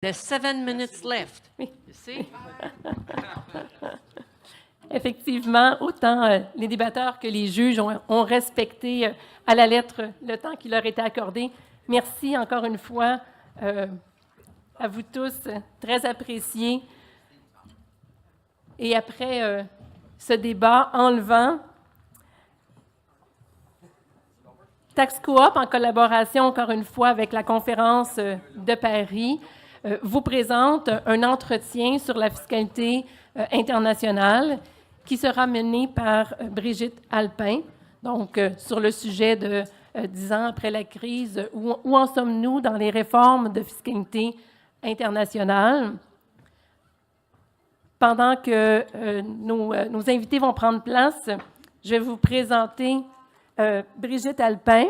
There's 7 minutes left. Oui. You see? Effectivement, autant les débatteurs que les juges ont respecté à la lettre le temps qui leur était accordé. Merci encore une fois à vous tous, très apprécié. Et après ce débat enlevant, Tax Coop, en collaboration encore une fois avec la conférence de Paris, vous présente un entretien sur la fiscalité internationale qui sera mené par Brigitte Alpin. Donc, sur le sujet de 10 ans après la crise, où en sommes-nous dans les réformes de fiscalité internationale? Pendant que nos invités vont prendre place, je vais vous présenter Brigitte Alpin,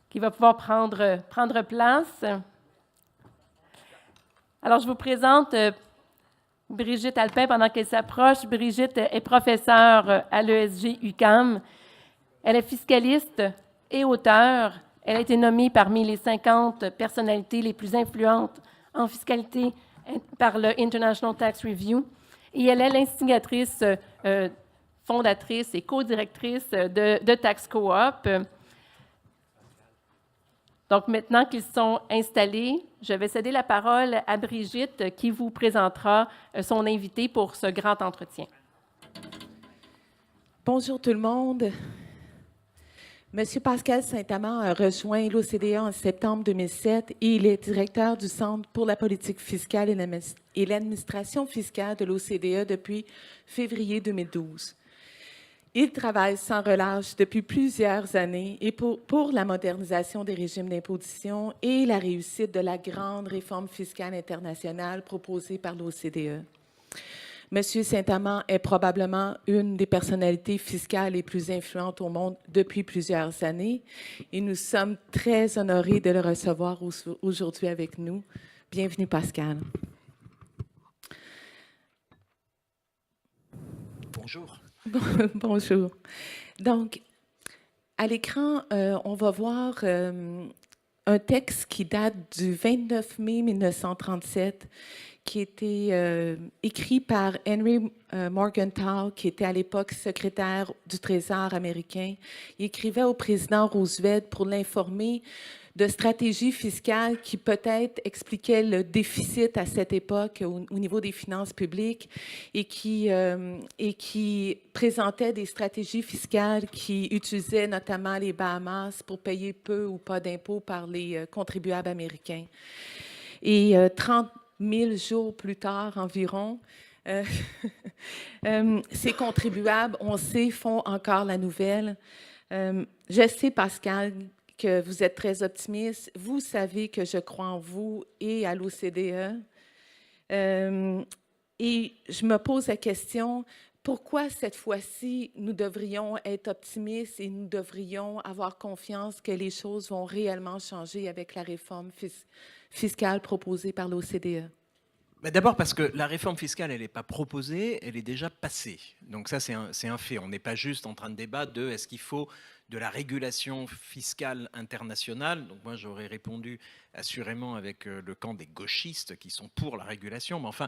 qui va pouvoir prendre place. Alors, je vous présente Brigitte Alpin pendant qu'elle s'approche. Brigitte est professeure à l'ESG UQAM. Elle est fiscaliste et auteure. Elle a été nommée parmi les 50 personnalités les plus influentes en fiscalité par le International Tax Review. Et elle est l'instigatrice, fondatrice et co-directrice de Tax Coop. Donc, maintenant qu'ils sont installés, je vais céder la parole à Brigitte qui vous présentera son invité pour ce grand entretien. Bonjour tout le monde. Monsieur Pascal Saint-Amand a rejoint l'OCDE en septembre 2007 et il est directeur du Centre pour la politique fiscale et l'administration fiscale de l'OCDE depuis février 2012. Il travaille sans relâche depuis plusieurs années et pour la modernisation des régimes d'imposition et la réussite de la grande réforme fiscale internationale proposée par l'OCDE. Monsieur Saint-Amand est probablement une des personnalités fiscales les plus influentes au monde depuis plusieurs années et nous sommes très honorés de le recevoir aujourd'hui avec nous. Bienvenue, Pascal. Bonjour. Bonjour. Donc, à l'écran, on va voir un texte qui date du 29 mai 1937, qui était écrit par Henry Morgenthau, qui était à l'époque secrétaire du Trésor américain. Il écrivait au président Roosevelt pour l'informer de stratégies fiscales qui peut-être expliquaient le déficit à cette époque au niveau des finances publiques et qui présentaient des stratégies fiscales qui utilisaient notamment les Bahamas pour payer peu ou pas d'impôts par les contribuables américains. Et 30 000 jours plus tard environ, ces contribuables, on sait, font encore la nouvelle. Je sais, Pascal, que vous êtes très optimiste. Vous savez que je crois en vous et à l'OCDE. Et je me pose la question, pourquoi cette fois-ci nous devrions être optimistes et nous devrions avoir confiance que les choses vont réellement changer avec la réforme fiscale proposée par l'OCDE? D'abord parce que la réforme fiscale, elle n'est pas proposée, elle est déjà passée. Donc ça, c'est un fait. On n'est pas juste en train de débattre de est-ce qu'il faut de la régulation fiscale internationale. Donc moi, j'aurais répondu assurément avec le camp des gauchistes qui sont pour la régulation. Mais enfin,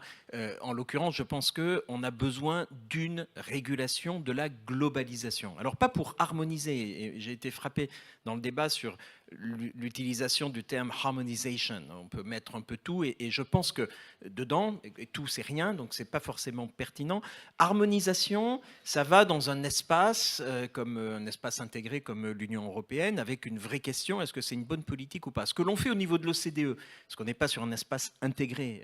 en l'occurrence, je pense qu'on a besoin d'une régulation de la globalisation. Alors pas pour harmoniser. Et j'ai été frappé dans le débat sur l'utilisation du terme harmonization. On peut mettre un peu tout et je pense que dedans, et tout c'est rien, donc c'est pas forcément pertinent. Harmonisation, ça va dans un espace comme un espace intégré comme l'Union européenne avec une vraie question, est-ce que c'est une bonne politique ou pas? Ce que l'on fait au niveau de l'OCDE, parce qu'on n'est pas sur un espace intégré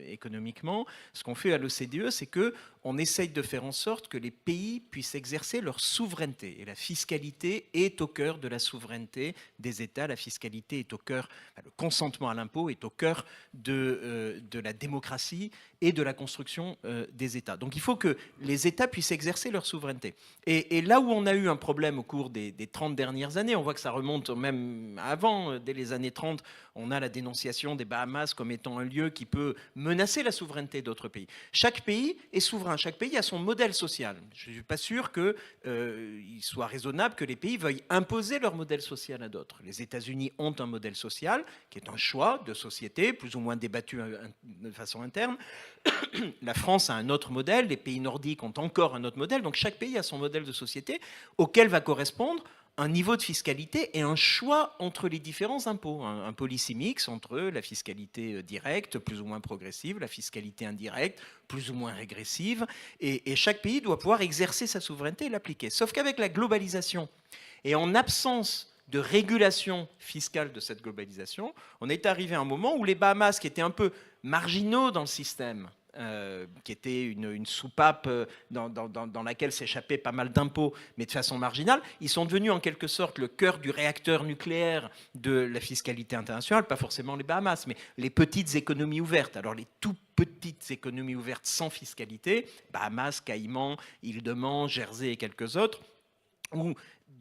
économiquement, ce qu'on fait à l'OCDE, c'est qu'on essaye de faire en sorte que les pays puissent exercer leur souveraineté. Et la fiscalité est au cœur de la souveraineté des États. La fiscalité est au cœur, le consentement à l'impôt est au cœur de la démocratie et de la construction des États. Donc il faut que les États puissent exercer leur souveraineté. Et là où on a eu un problème au cours des des 30 dernières années. On voit que ça remonte même avant, dès les années 30, on a la dénonciation des Bahamas comme étant un lieu qui peut menacer la souveraineté d'autres pays. Chaque pays est souverain, chaque pays a son modèle social. Je ne suis pas sûr qu'il soit raisonnable que les pays veuillent imposer leur modèle social à d'autres. Les États-Unis ont un modèle social qui est un choix de société, plus ou moins débattu de façon interne. La France a un autre modèle, les pays nordiques ont encore un autre modèle, donc chaque pays a son modèle de société auquel va correspondre un niveau de fiscalité et un choix entre les différents impôts, un policy mix entre la fiscalité directe, plus ou moins progressive, la fiscalité indirecte, plus ou moins régressive, et chaque pays doit pouvoir exercer sa souveraineté et l'appliquer. Sauf qu'avec la globalisation, et en absence de régulation fiscale de cette globalisation, on est arrivé à un moment où les Bahamas, qui étaient un peu marginaux dans le système, qui était une soupape dans laquelle s'échappait pas mal d'impôts, mais de façon marginale, ils sont devenus en quelque sorte le cœur du réacteur nucléaire de la fiscalité internationale, pas forcément les Bahamas, mais les petites économies ouvertes. Alors les tout petites économies ouvertes sans fiscalité, Bahamas, Caïmans, Île-de-Man, Jersey et quelques autres, ou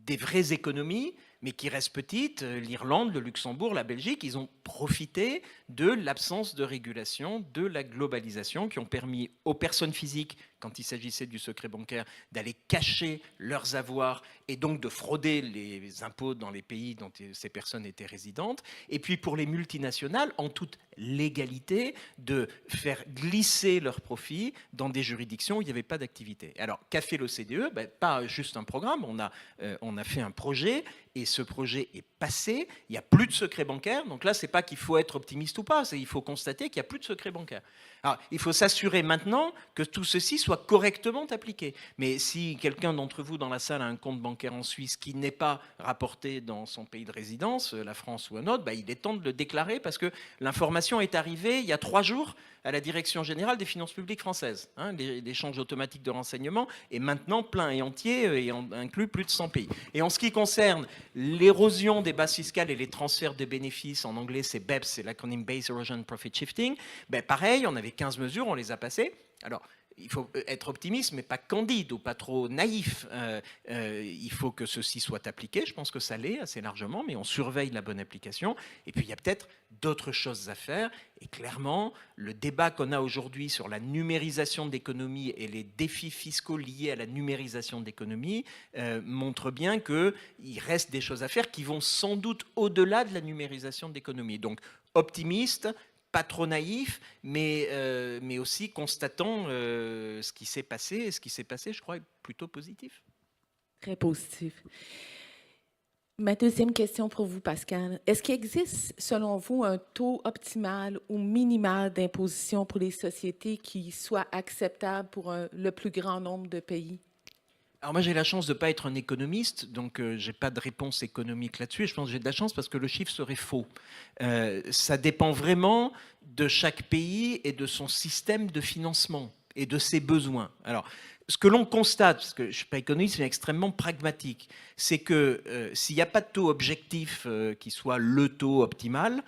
des vraies économies, mais qui restent petites, l'Irlande, le Luxembourg, la Belgique, ils ont profité de l'absence de régulation, de la globalisation, qui ont permis aux personnes physiques, quand il s'agissait du secret bancaire, d'aller cacher leurs avoirs et donc de frauder les impôts dans les pays dont ces personnes étaient résidentes. Et puis pour les multinationales, en toute légalité, de faire glisser leurs profits dans des juridictions où il n'y avait pas d'activité. Alors, qu'a fait l'OCDE ? Pas juste un programme, on a fait un projet, et ce projet est passé, il n'y a plus de secret bancaire. Donc là, ce n'est pas qu'il faut être optimiste ou pas, il faut constater qu'il n'y a plus de secret bancaire. Alors, il faut s'assurer maintenant que tout ceci soit correctement appliqué. Mais si quelqu'un d'entre vous dans la salle a un compte bancaire en Suisse qui n'est pas rapporté dans son pays de résidence, la France ou un autre, il est temps de le déclarer parce que l'information est arrivée il y a 3 jours à la Direction générale des finances publiques françaises. L'échange automatique de renseignements est maintenant plein et entier et inclut plus de 100 pays. Et en ce qui concerne l'érosion des bases fiscales et les transferts de bénéfices, en anglais c'est BEPS, c'est l'acronyme Base Erosion Profit Shifting, pareil, on avait 15 mesures, on les a passées. Alors, il faut être optimiste, mais pas candide ou pas trop naïf. Il faut que ceci soit appliqué. Je pense que ça l'est assez largement, mais on surveille la bonne application. Et puis, il y a peut-être d'autres choses à faire. Et clairement, le débat qu'on a aujourd'hui sur la numérisation de l'économie et les défis fiscaux liés à la numérisation de l'économie montre bien qu'il reste des choses à faire qui vont sans doute au-delà de la numérisation de l'économie. Donc, optimiste, pas trop naïf, mais aussi constatant ce qui s'est passé. Et ce qui s'est passé, je crois, est plutôt positif. Très positif. Ma deuxième question pour vous, Pascal. Est-ce qu'il existe, selon vous, un taux optimal ou minimal d'imposition pour les sociétés qui soit acceptable pour le plus grand nombre de pays? Alors moi, j'ai la chance de ne pas être un économiste, donc je n'ai pas de réponse économique là-dessus. Et je pense que j'ai de la chance parce que le chiffre serait faux. Ça dépend vraiment de chaque pays et de son système de financement et de ses besoins. Alors, ce que l'on constate, parce que je ne suis pas économiste, mais extrêmement pragmatique, c'est que s'il n'y a pas de taux objectif qui soit le taux optimal,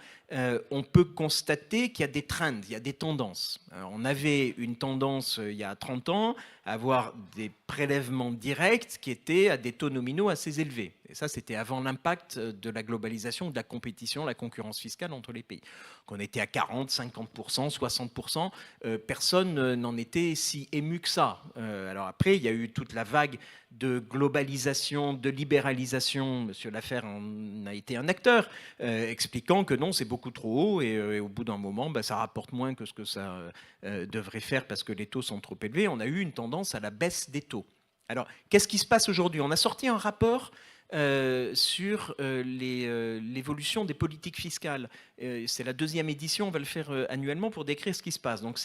on peut constater qu'il y a des trends, il y a des tendances. Alors, on avait une tendance il y a 30 ans à avoir des prélèvements directs qui étaient à des taux nominaux assez élevés. Et ça, c'était avant l'impact de la globalisation, de la compétition, la concurrence fiscale entre les pays. Qu'on était à 40, 50%, 60%, personne n'en était si ému que ça. Alors après, il y a eu toute la vague de globalisation, de libéralisation. Monsieur Laffer en a été un acteur, expliquant que non, c'est beaucoup trop haut et au bout d'un moment, ça rapporte moins que ce que ça devrait faire parce que les taux sont trop élevés. On a eu une tendance à la baisse des taux. Alors, qu'est-ce qui se passe aujourd'hui ? On a sorti un rapport sur l'évolution des politiques fiscales. C'est la 2e édition, on va le faire annuellement pour décrire ce qui se passe. Donc,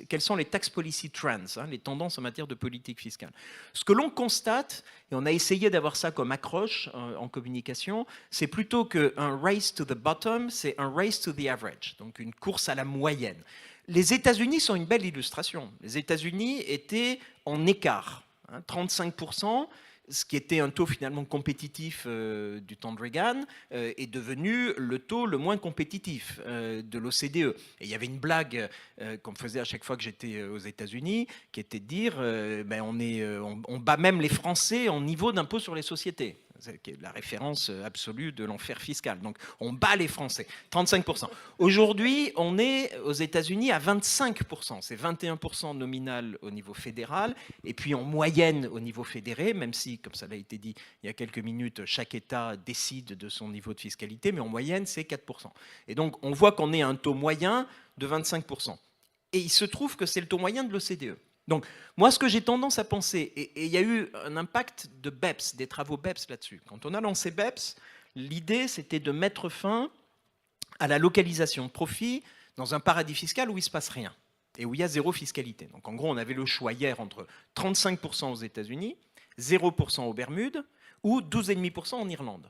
quelles sont les tax policy trends, les tendances en matière de politique fiscale. Ce que l'on constate, et on a essayé d'avoir ça comme accroche en communication, c'est plutôt qu'un race to the bottom, c'est un race to the average, donc une course à la moyenne. Les États-Unis sont une belle illustration. Les États-Unis étaient en écart, 35%. Ce qui était un taux finalement compétitif du temps de Reagan est devenu le taux le moins compétitif de l'OCDE. Et il y avait une blague qu'on faisait à chaque fois que j'étais aux États-Unis, qui était de dire on bat même les Français en niveau d'impôt sur les sociétés. qui est la référence absolue de l'enfer fiscal. Donc, on bat les Français, 35%. Aujourd'hui, on est aux États-Unis à 25%. C'est 21% nominal au niveau fédéral, et puis en moyenne au niveau fédéré, même si, comme ça l'a été dit il y a quelques minutes, chaque État décide de son niveau de fiscalité, mais en moyenne, c'est 4%. Et donc, on voit qu'on est à un taux moyen de 25%. Et il se trouve que c'est le taux moyen de l'OCDE. Donc, moi, ce que j'ai tendance à penser, et il y a eu un impact de BEPS, des travaux BEPS là-dessus. Quand on a lancé BEPS, l'idée, c'était de mettre fin à la localisation de profit dans un paradis fiscal où il ne se passe rien et où il y a zéro fiscalité. Donc, en gros, on avait le choix hier entre 35% aux États-Unis, 0% aux Bermudes ou 12,5% en Irlande.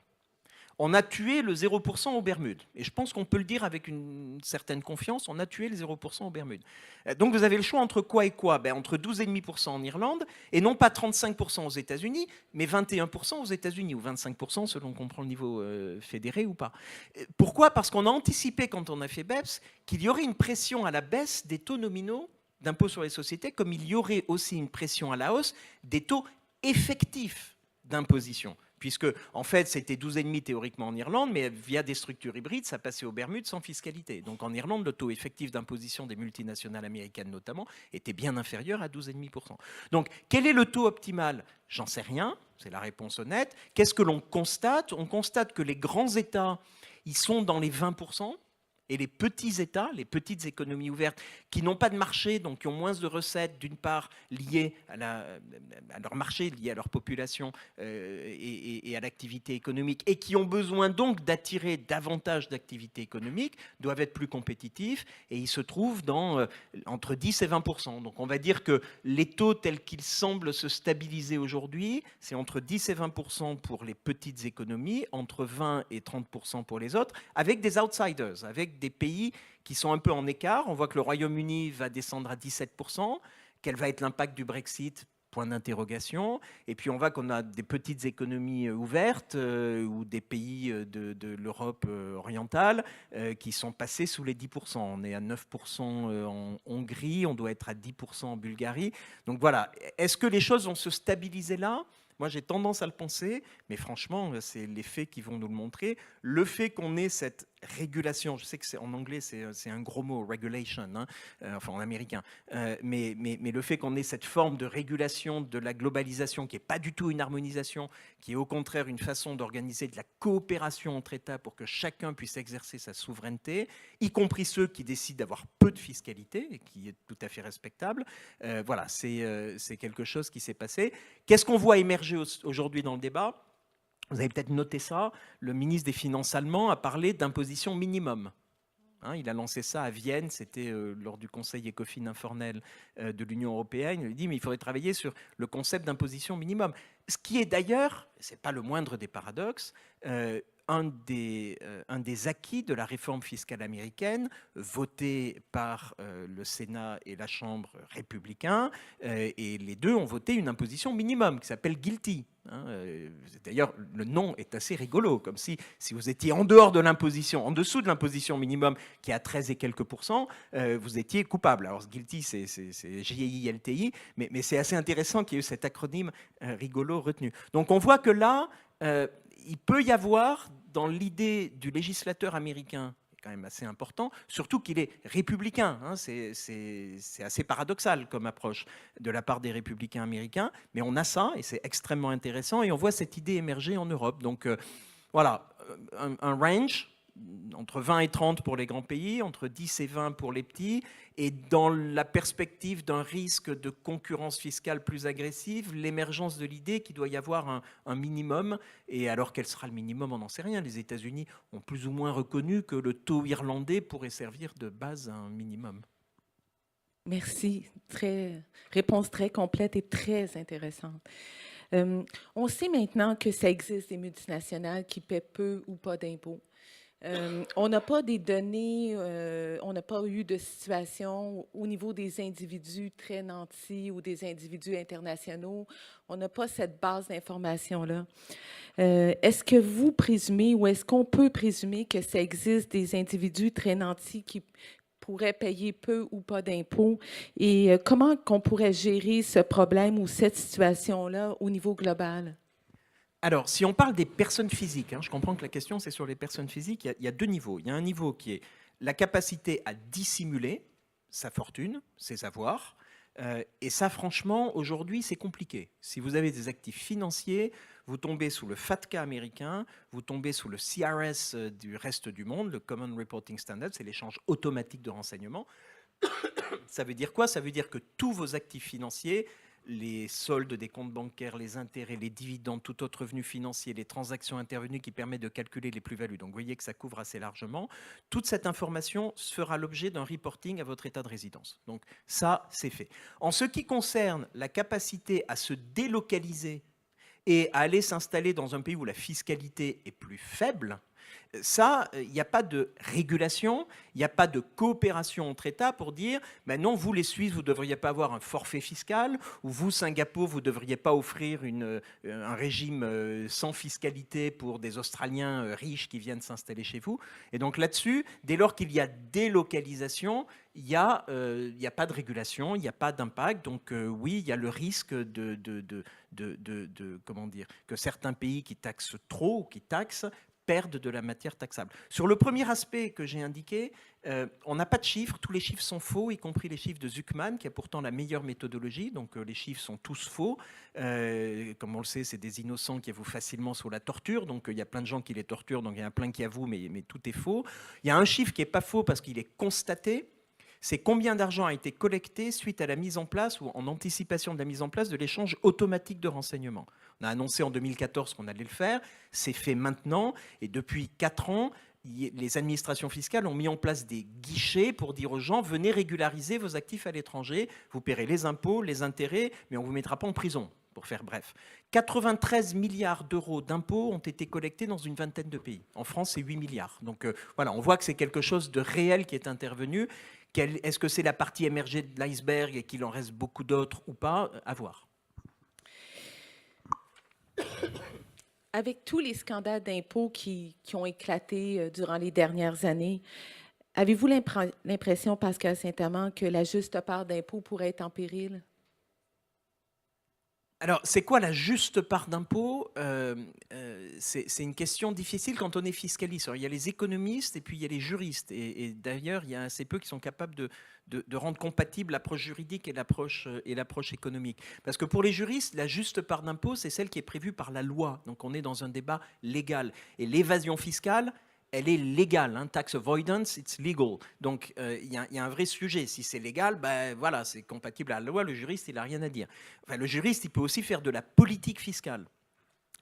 On a tué le 0% aux Bermudes. Et je pense qu'on peut le dire avec une certaine confiance, on a tué le 0% aux Bermudes. Donc vous avez le choix entre quoi et quoi? Entre 12,5% en Irlande, et non pas 35% aux États-Unis, mais 21% aux États-Unis, ou 25% selon qu'on prend le niveau fédéré ou pas. Pourquoi? Parce qu'on a anticipé, quand on a fait BEPS, qu'il y aurait une pression à la baisse des taux nominaux d'impôt sur les sociétés, comme il y aurait aussi une pression à la hausse des taux effectifs d'imposition. Puisque, en fait, c'était 12,5 théoriquement en Irlande, mais via des structures hybrides, ça passait aux Bermudes sans fiscalité. Donc en Irlande, le taux effectif d'imposition des multinationales américaines notamment était bien inférieur à 12,5%. Donc quel est le taux optimal? J'en sais rien, c'est la réponse honnête. Qu'est-ce que l'on constate? On constate que les grands États, ils sont dans les 20%. Et les petits États, les petites économies ouvertes, qui n'ont pas de marché, donc qui ont moins de recettes, d'une part liées à leur marché, liées à leur population et à l'activité économique, et qui ont besoin donc d'attirer davantage d'activité économique, doivent être plus compétitifs, et ils se trouvent dans entre 10 et 20%. Donc on va dire que les taux tels qu'ils semblent se stabiliser aujourd'hui, c'est entre 10 et 20% pour les petites économies, entre 20 et 30% pour les autres, avec des outsiders, avec des pays qui sont un peu en écart. On voit que le Royaume-Uni va descendre à 17%. Quel va être l'impact du Brexit? Point d'interrogation. Et puis on voit qu'on a des petites économies ouvertes ou des pays de l'Europe orientale qui sont passés sous les 10%. On est à 9% en Hongrie, on doit être à 10% en Bulgarie. Donc voilà, est-ce que les choses vont se stabiliser là? Moi, j'ai tendance à le penser, mais franchement, c'est les faits qui vont nous le montrer. Le fait qu'on ait cette régulation, je sais que en anglais, c'est un gros mot, regulation, hein, enfin en américain, mais le fait qu'on ait cette forme de régulation de la globalisation qui n'est pas du tout une harmonisation, qui est au contraire une façon d'organiser de la coopération entre États pour que chacun puisse exercer sa souveraineté, y compris ceux qui décident d'avoir peu de fiscalité, et qui est tout à fait respectable. Voilà, c'est quelque chose qui s'est passé. Qu'est-ce qu'on voit émerger aujourd'hui dans le débat? Vous avez peut-être noté ça, le ministre des Finances allemand a parlé d'imposition minimum. Hein, il a lancé ça à Vienne, c'était lors du Conseil ECOFIN informel de l'Union européenne. Il a dit mais il faudrait travailler sur le concept d'imposition minimum. Ce qui est d'ailleurs, ce n'est pas le moindre des paradoxes, un des acquis de la réforme fiscale américaine, votée par le Sénat et la Chambre républicains, et les deux ont voté une imposition minimum qui s'appelle GILTI. Hein, d'ailleurs, le nom est assez rigolo, comme si vous étiez en dehors de l'imposition, en dessous de l'imposition minimum qui est à 13 et quelques pourcents, vous étiez coupable. Alors, GILTI, c'est G-I-L-T-I, mais c'est assez intéressant qu'il y ait eu cet acronyme rigolo retenu. Donc, on voit que là, il peut y avoir, dans l'idée du législateur américain, quand même assez important, surtout qu'il est républicain. Hein, c'est assez paradoxal comme approche de la part des républicains américains, mais on a ça, et c'est extrêmement intéressant, et on voit cette idée émerger en Europe. Donc voilà, un range entre 20 et 30 pour les grands pays, entre 10 et 20 pour les petits, et dans la perspective d'un risque de concurrence fiscale plus agressive, l'émergence de l'idée qu'il doit y avoir un minimum, et alors quel sera le minimum, on n'en sait rien. Les États-Unis ont plus ou moins reconnu que le taux irlandais pourrait servir de base à un minimum. Merci. Réponse très complète et très intéressante. On sait maintenant que ça existe des multinationales qui paient peu ou pas d'impôts. On n'a pas des données, on n'a pas eu de situation au niveau des individus très nantis ou des individus internationaux. On n'a pas cette base d'information-là. Est-ce que vous présumez ou est-ce qu'on peut présumer que ça existe des individus très nantis qui pourraient payer peu ou pas d'impôts? Et comment qu'on pourrait gérer ce problème ou cette situation-là au niveau global? Alors, si on parle des personnes physiques, je comprends que la question c'est sur les personnes physiques, il y a deux niveaux. Il y a un niveau qui est la capacité à dissimuler sa fortune, ses avoirs. Et ça, franchement, aujourd'hui, c'est compliqué. Si vous avez des actifs financiers, vous tombez sous le FATCA américain, vous tombez sous le CRS du reste du monde, le Common Reporting Standard, c'est l'échange automatique de renseignements. Ça veut dire quoi? Ça veut dire que tous vos actifs financiers, les soldes des comptes bancaires, les intérêts, les dividendes, tout autre revenu financier, les transactions intervenues qui permettent de calculer les plus-values. Donc vous voyez que ça couvre assez largement. Toute cette information fera l'objet d'un reporting à votre état de résidence. Donc ça, c'est fait. En ce qui concerne la capacité à se délocaliser et à aller s'installer dans un pays où la fiscalité est plus faible, ça, il n'y a pas de régulation, il n'y a pas de coopération entre États pour dire ben non, vous les Suisses, vous ne devriez pas avoir un forfait fiscal, ou vous, Singapour, vous ne devriez pas offrir un régime sans fiscalité pour des Australiens riches qui viennent s'installer chez vous. Et donc là-dessus, dès lors qu'il y a délocalisation, il n'y a pas de régulation, il n'y a pas d'impact. Donc oui, il y a le risque comment dire, que certains pays qui taxent trop ou qui taxent perdent de la matière taxable. Sur le premier aspect que j'ai indiqué, on n'a pas de chiffres, tous les chiffres sont faux, y compris les chiffres de Zuckman, qui a pourtant la meilleure méthodologie, donc les chiffres sont tous faux. Comme on le sait, c'est des innocents qui avouent facilement sous la torture, donc il y a plein de gens qui les torturent, donc il y en a plein qui avouent, mais tout est faux. Il y a un chiffre qui n'est pas faux parce qu'il est constaté, c'est combien d'argent a été collecté suite à la mise en place ou en anticipation de la mise en place de l'échange automatique de renseignements. On a annoncé en 2014 qu'on allait le faire, c'est fait maintenant, et depuis 4 ans, les administrations fiscales ont mis en place des guichets pour dire aux gens, venez régulariser vos actifs à l'étranger, vous paierez les impôts, les intérêts, mais on ne vous mettra pas en prison, pour faire bref. 93 milliards d'euros d'impôts ont été collectés dans une vingtaine de pays. En France, c'est 8 milliards. Donc voilà, on voit que c'est quelque chose de réel qui est intervenu. Est-ce que c'est la partie émergée de l'iceberg et qu'il en reste beaucoup d'autres ou pas? À voir. Avec tous les scandales d'impôts qui ont éclaté durant les dernières années, avez-vous l'impression, Pascal Saint-Amand, que la juste part d'impôts pourrait être en péril? Alors, c'est quoi la juste part d'impôt? C'est une question difficile quand on est fiscaliste. Alors, il y a les économistes et puis il y a les juristes. Et d'ailleurs, il y a assez peu qui sont capables de rendre compatible l'approche juridique et l'approche économique. Parce que pour les juristes, la juste part d'impôt, c'est celle qui est prévue par la loi. Donc, on est dans un débat légal. Et l'évasion fiscale, elle est légale. Tax avoidance, it's legal. Donc, il y a un vrai sujet. Si c'est légal, ben, voilà, c'est compatible à la loi. Le juriste, il n'a rien à dire. Enfin, le juriste, il peut aussi faire de la politique fiscale.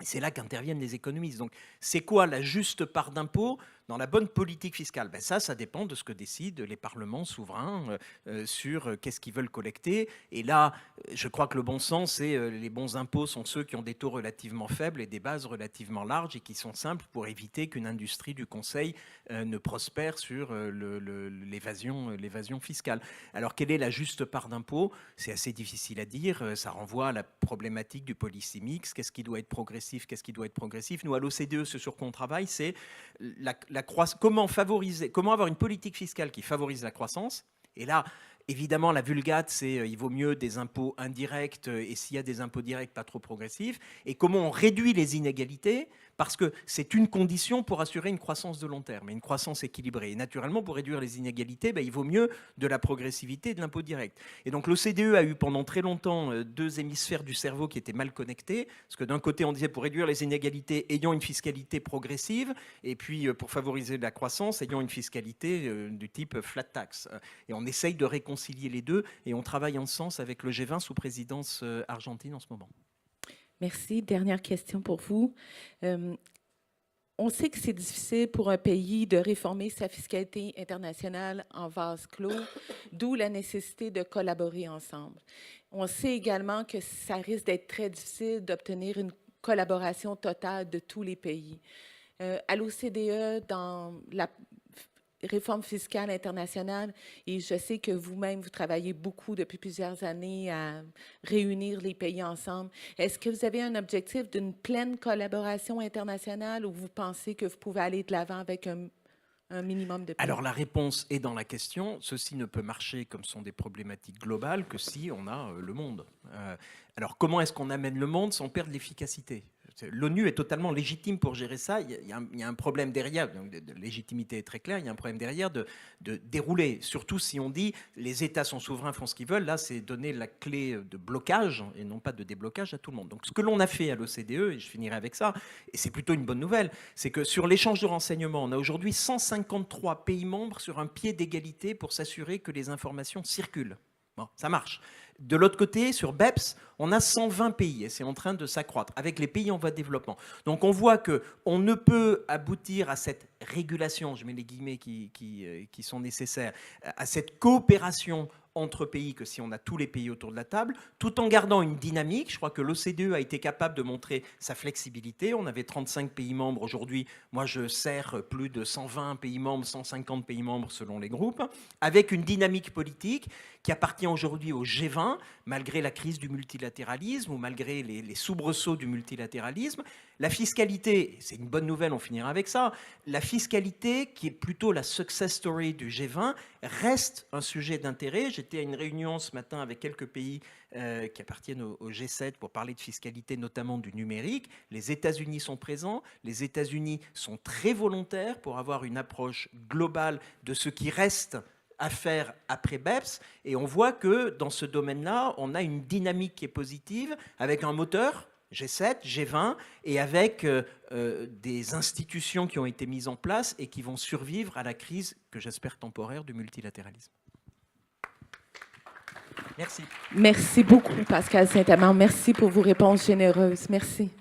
Et c'est là qu'interviennent les économistes. Donc, c'est quoi la juste part d'impôt dans la bonne politique fiscale? Ben ça dépend de ce que décident les parlements souverains sur qu'est-ce qu'ils veulent collecter. Et là, je crois que le bon sens, c'est les bons impôts sont ceux qui ont des taux relativement faibles et des bases relativement larges et qui sont simples pour éviter qu'une industrie du conseil ne prospère sur l'évasion fiscale. Alors, quelle est la juste part d'impôt? C'est assez difficile à dire. Ça renvoie à la problématique du policy mix. Qu'est-ce qui doit être progressif? Qu'est-ce qui doit être progressif? Nous, à l'OCDE, ce sur quoi on travaille, c'est comment avoir une politique fiscale qui favorise la croissance. Et là, évidemment, la vulgate, c'est il vaut mieux des impôts indirects et s'il y a des impôts directs, pas trop progressifs. Et comment on réduit les inégalités, parce que c'est une condition pour assurer une croissance de long terme et une croissance équilibrée. Et naturellement, pour réduire les inégalités, il vaut mieux de la progressivité et de l'impôt direct. Et donc l'OCDE a eu pendant très longtemps 2 hémisphères du cerveau qui étaient mal connectés, parce que d'un côté, on disait pour réduire les inégalités, ayons une fiscalité progressive, et puis pour favoriser la croissance, ayons une fiscalité du type flat tax. Et on essaye de réconcilier les deux, et on travaille en ce sens avec le G20 sous présidence argentine en ce moment. Merci. Dernière question pour vous. On sait que c'est difficile pour un pays de réformer sa fiscalité internationale en vase clos, d'où la nécessité de collaborer ensemble. On sait également que ça risque d'être très difficile d'obtenir une collaboration totale de tous les pays. À l'OCDE, dans la réforme fiscale internationale, et je sais que vous-même, vous travaillez beaucoup depuis plusieurs années à réunir les pays ensemble. Est-ce que vous avez un objectif d'une pleine collaboration internationale ou vous pensez que vous pouvez aller de l'avant avec un minimum de pays? Alors la réponse est dans la question. Ceci ne peut marcher comme sont des problématiques globales que si on a le monde. Alors comment est-ce qu'on amène le monde sans perdre l'efficacité? L'ONU est totalement légitime pour gérer ça. Il y a un problème derrière, donc de légitimité est très claire, il y a un problème derrière de dérouler. Surtout si on dit les États sont souverains, font ce qu'ils veulent, là c'est donner la clé de blocage et non pas de déblocage à tout le monde. Donc ce que l'on a fait à l'OCDE, et je finirai avec ça, et c'est plutôt une bonne nouvelle, c'est que sur l'échange de renseignements, on a aujourd'hui 153 pays membres sur un pied d'égalité pour s'assurer que les informations circulent. Bon, ça marche. De l'autre côté, sur BEPS, on a 120 pays et c'est en train de s'accroître avec les pays en voie de développement. Donc on voit qu'on ne peut aboutir à cette régulation, je mets les guillemets qui sont nécessaires, à cette coopération entre pays que si on a tous les pays autour de la table, tout en gardant une dynamique. Je crois que l'OCDE a été capable de montrer sa flexibilité. On avait 35 pays membres. Aujourd'hui, moi, je sers plus de 120 pays membres, 150 pays membres selon les groupes, avec une dynamique politique qui appartient aujourd'hui au G20, malgré la crise du multilatéralisme ou malgré les soubresauts du multilatéralisme. La fiscalité, c'est une bonne nouvelle, on finira avec ça, la fiscalité, qui est plutôt la success story du G20, reste un sujet d'intérêt. J'étais à une réunion ce matin avec quelques pays qui appartiennent au G7 pour parler de fiscalité, notamment du numérique. Les États-Unis sont présents, les États-Unis sont très volontaires pour avoir une approche globale de ce qui reste à faire après BEPS, et on voit que dans ce domaine-là, on a une dynamique qui est positive, avec un moteur, G7, G20, et avec des institutions qui ont été mises en place et qui vont survivre à la crise, que j'espère temporaire, du multilatéralisme. Merci. Merci beaucoup, Pascal Saint-Amand. Merci pour vos réponses généreuses. Merci.